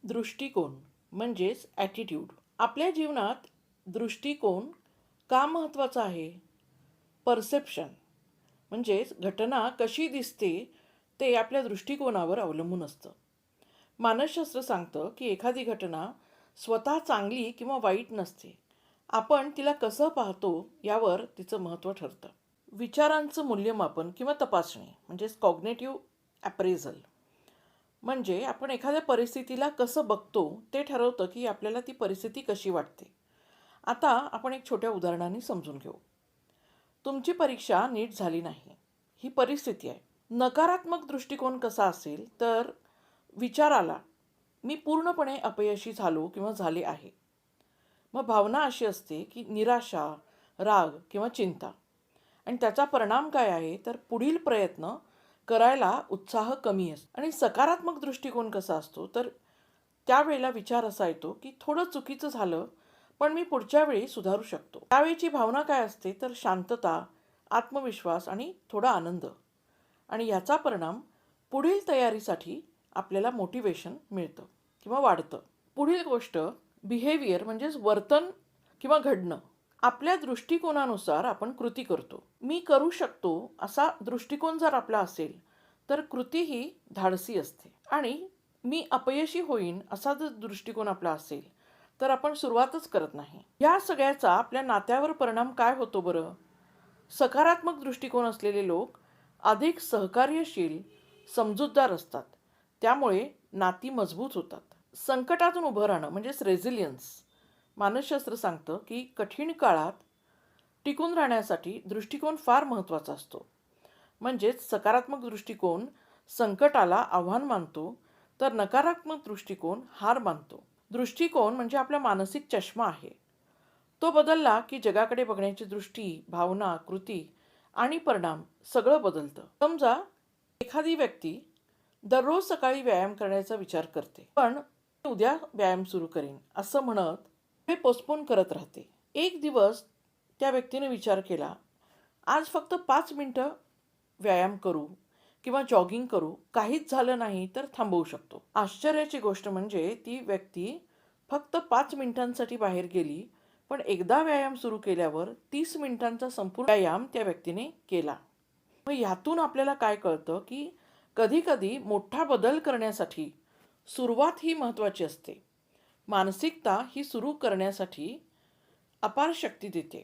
दृष्टिकोन म्हणजेच ॲटिट्यूड. आपल्या जीवनात दृष्टिकोन का महत्त्वाचा आहे? परसेप्शन म्हणजेच घटना कशी दिसते ते आपल्या दृष्टिकोनावर अवलंबून असतं. मानसशास्त्र सांगतं की एखादी घटना स्वतः चांगली किंवा वाईट नसते. आपण तिला कसं पाहतो यावर तिचं महत्त्व ठरतं. विचारांचं मूल्यमापन किंवा तपासणी म्हणजेच कॉग्नेटिव्ह ॲप्रेझल म्हणजे आपण एखाद्या परिस्थितीला कसं बघतो ते ठरवतं की आपल्याला ती परिस्थिती कशी वाटते. आता आपण एक छोट्या उदाहरणाने समजून घेऊ. तुमची परीक्षा नीट झाली नाही, ही परिस्थिती आहे. नकारात्मक दृष्टिकोन कसा असेल तर विचार आला, मी पूर्णपणे अपयशी झालो किंवा झाले आहे. मग भावना अशी असते की निराशा, राग किंवा चिंता. आणि त्याचा परिणाम काय आहे तर पुढील प्रयत्न करायला उत्साह कमी असतो. आणि सकारात्मक दृष्टिकोन कसा असतो तर त्यावेळेला विचार असा येतो की थोडं चुकीचं झालं पण मी पुढच्या वेळी सुधारू शकतो. त्यावेळीची भावना काय असते तर शांतता, आत्मविश्वास आणि थोडा आनंद. आणि याचा परिणाम पुढील तयारीसाठी आपल्याला मोटिवेशन मिळतं किंवा वाढतं. पुढील गोष्ट बिहेवियर म्हणजेच वर्तन किंवा घडणं. आपल्या दृष्टिकोनानुसार आपण कृती करतो. मी करू शकतो असा दृष्टिकोन जर आपला असेल तर कृती ही धाडसी असते. आणि मी अपयशी होईन असा जर दृष्टिकोन आपला असेल तर आपण सुरुवातच करत नाही. या सगळ्याचा आपल्या नात्यावर परिणाम काय होतो बरं? सकारात्मक दृष्टिकोन असलेले लोक अधिक सहकार्यशील, समजूतदार असतात. त्यामुळे नाती मजबूत होतात. संकटातून उभं राहणं म्हणजेच रेझिलियन्स. मानसशास्त्र सांगतं की कठीण काळात टिकून राहण्यासाठी दृष्टिकोन फार महत्त्वाचा असतो. म्हणजेच सकारात्मक दृष्टिकोन संकटाला आव्हान मानतो तर नकारात्मक दृष्टिकोन हार मानतो. दृष्टिकोन म्हणजे आपला मानसिक चष्मा आहे. तो बदलला की जगाकडे बघण्याची दृष्टी, भावना, कृती आणि परिणाम सगळं बदलतं. समजा एखादी व्यक्ती दररोज सकाळी व्यायाम करण्याचा विचार करते, पण उद्या व्यायाम सुरू करीन असं म्हणत हे पोस्टपोन करत राहते. एक दिवस त्या व्यक्तीने विचार केला, आज फक्त 5 मिनटं व्यायाम करू किंवा जॉगिंग करू, काहीच झालं नाही तर थांबवू शकतो. आश्चर्याची गोष्ट म्हणजे ती व्यक्ती फक्त 5 मिनिटांसाठी बाहेर गेली, पण एकदा व्यायाम सुरू केल्यावर 30 मिनिटांचा संपूर्ण व्यायाम त्या व्यक्तीने केला. मग ह्यातून आपल्याला काय कळतं की कधीकधी मोठा बदल करण्यासाठी सुरुवात ही महत्त्वाची असते. मानसिकता ही सुरू करण्यासाठी अपार शक्ती देते.